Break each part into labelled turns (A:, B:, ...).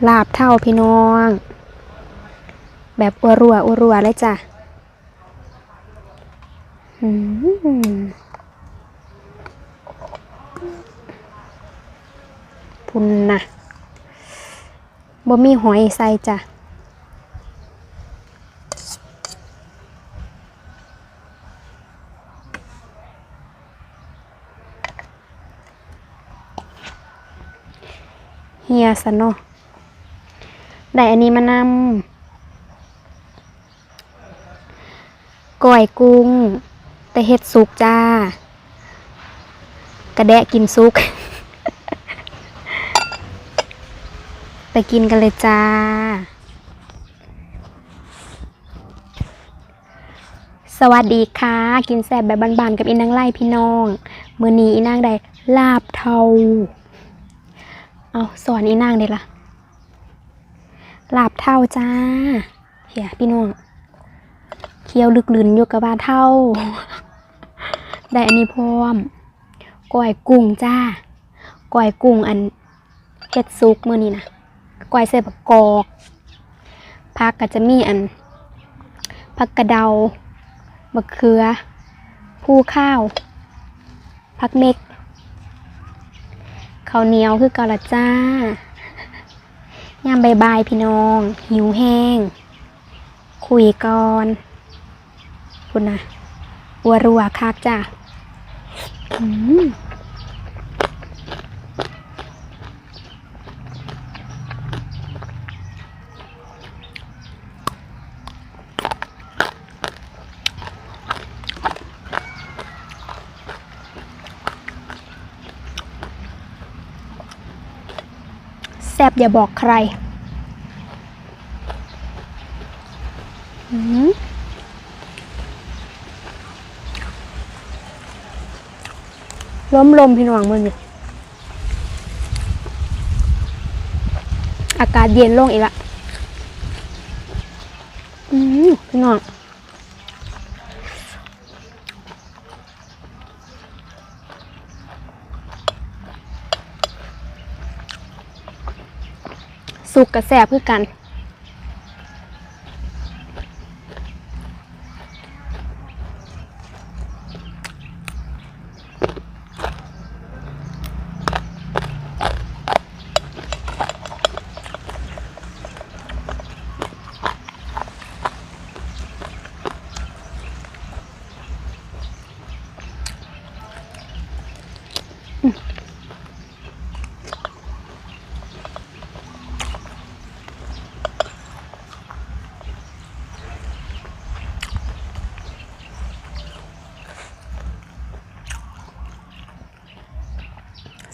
A: ลาบเท่าพี่น้องแบบอัวรัวเลยจ้ะพุ่นนะบ่มีหอยใส่จ้ะเฮียซะเนาะได้อันนี้มานำก้อยกุ้งแต่เฮ็ดสุกจ้ากระแดะกินสุก ไปกินกันเลยจ้าสวัสดีค่ะกินแซ่บแบบบานๆกับอีนางไล่พี่น้องมื้อนี้อีนางได้ลาบเทาเอาสอนอีนางได้ละลาบเทาจ้าเฮียพี่น้องเคี้ยวลึกลืนอยู่กับว่าเทาได้อันนี้พร้อมก้อยกุ้งจ้าก้อยกุ้งอันเฮ็ดซุกมื้อนี้นะก้อยใส่ผักกอกผักก็จะมีอันผักกระเดามะเขือผู้ข้าวผักเม็กข้าวเหนียวคือเกาละจ้ายามบ่ายๆพี่น้องหิวแห้งคุยก่อนคุณนะรัวคักจ้าแซ่บอย่าบอกใครลมพี่น้องมันอยู่อากาศเย็นลงอีกละพี่น้องสุกกระแสบคือกัน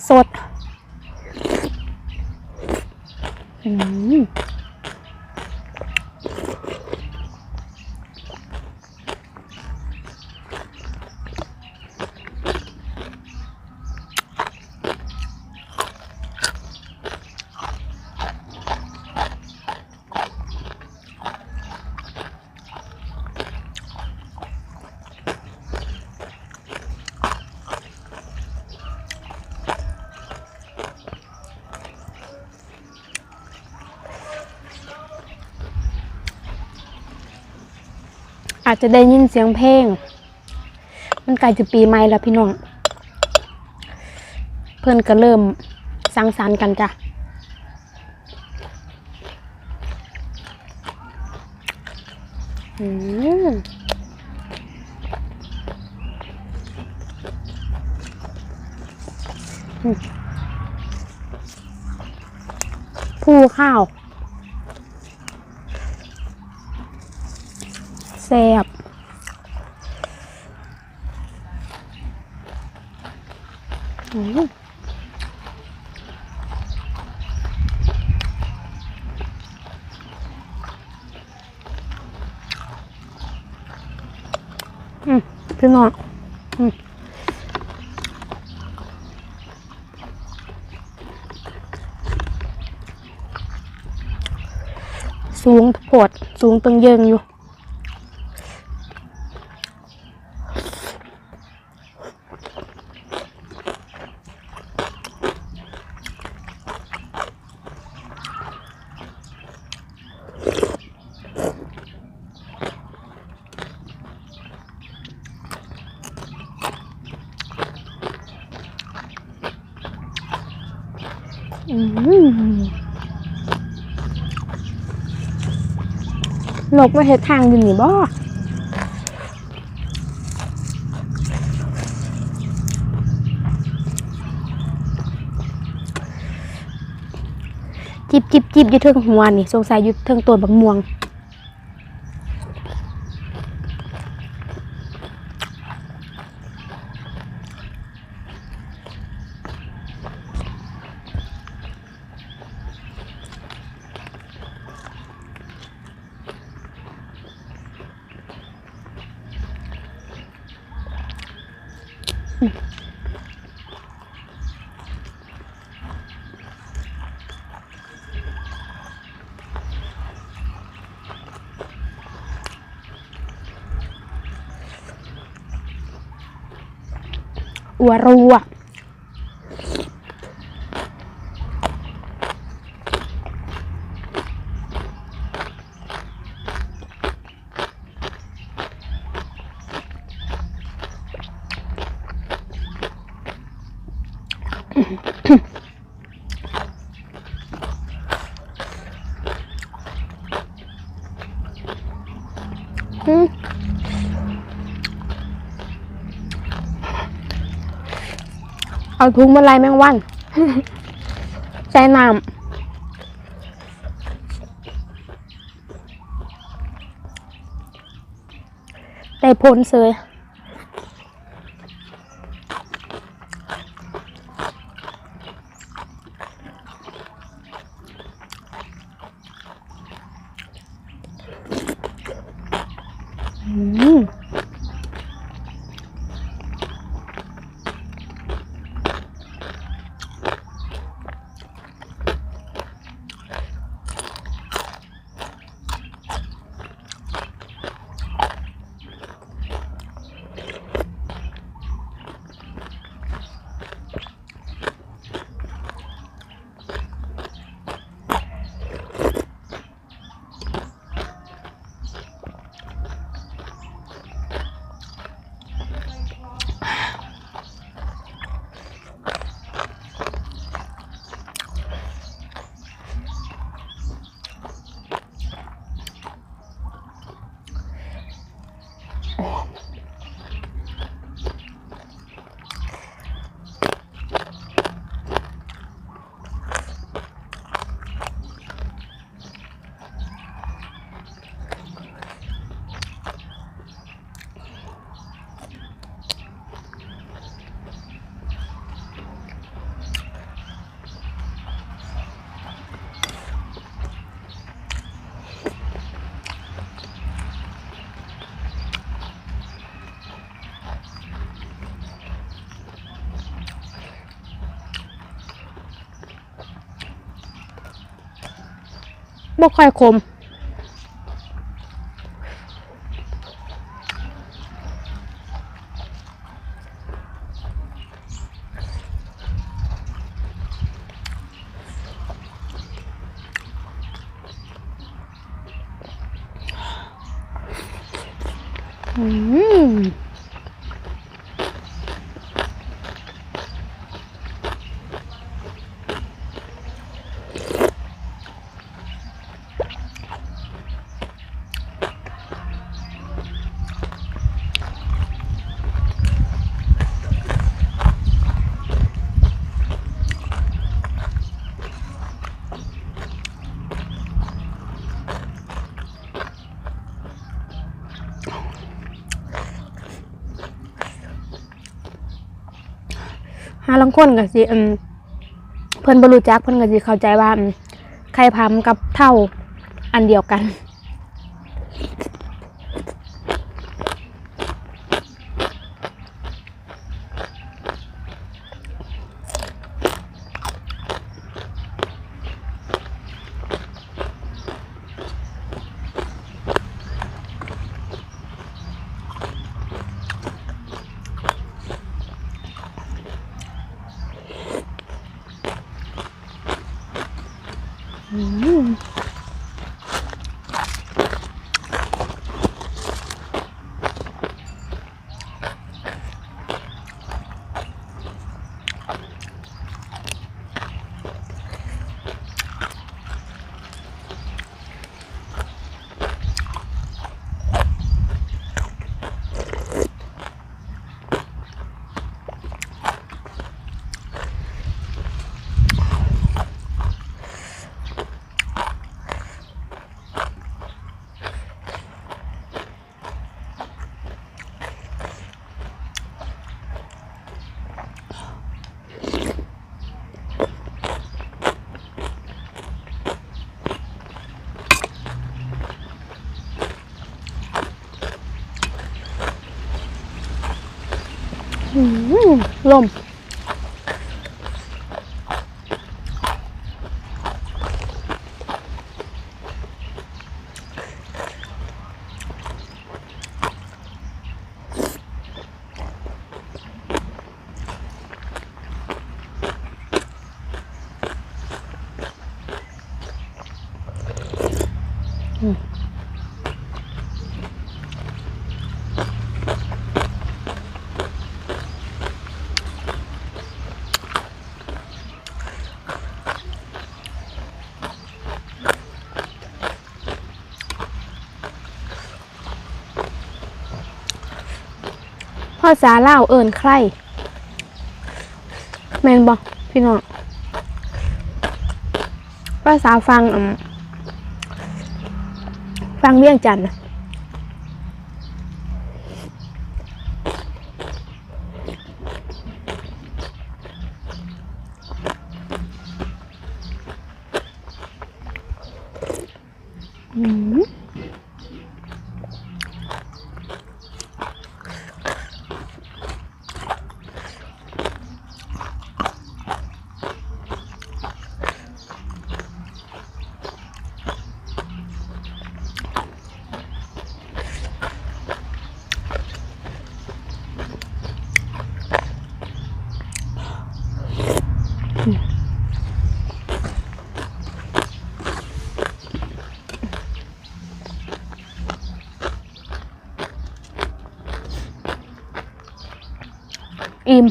A: สดอาจจะได้ยินเสียงเพลงมันใกล้จะปีใหม่แล้วพี่น้องเพื่อนก็เริ่มสังสรรค์กันจ้ะผู้ข้าวแซ่บพี่น้องสูงโผดสูงตึงเยิงอยู่ นกมาเฮ็ดทางอยู่นี่บ่จิบอยู่เทิงหัวนี่สงสัยอยู่เทิงต้นบักม่วงอัวรัวเอาถุงมาลายแมงวัน ใส่น้ำได้ผลเสยบ่ค่อยคมหาลังคนก็สิเพิ่นบ่รู้จักเพิ่นก็สิเข้าใจว่าไข่พำกับเท่าอันเดียวกัน ล่มภาษาลาวเอิ้นใครแม่นบ่พี่น้องภาษาฟังเวียงจันทน์อิ่ม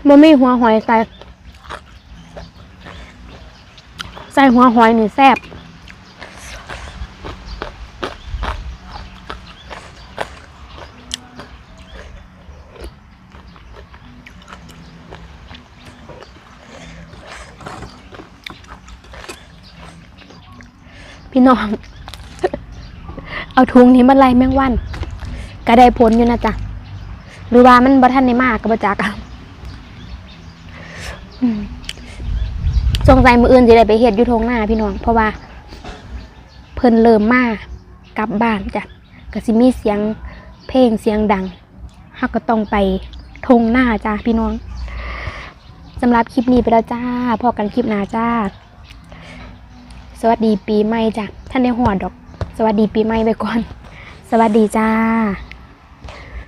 A: บ่มีหัวหอยใส่หัวหอยนี่แซ่บพี่น้อง เอาถุงนี้มาไล่แมงวันก็ได้ผลอยู่นะจ๊ะหรือว่ามันบ่ทันได้มากก็บ่จักสงสัยมื้ออื่นสิได้ไปเฮ็ดอยู่ทงหน้าพี่น้องเพราะว่าเพิ่นเริ่มมากลับบ้านจ้ะก็สิมีเสียงเพลงเสียงดังเฮาก็ต้องไปทงหน้าจ้ะพี่น้องสำหรับคลิปนี้ไปแล้วจ้าพอกันคลิปหน้าจ้าสวัสดีปีใหม่จ้ะท่านได้ฮอดดอกสวัสดีปีใหม่ไปก่อนสวัสดีจ้า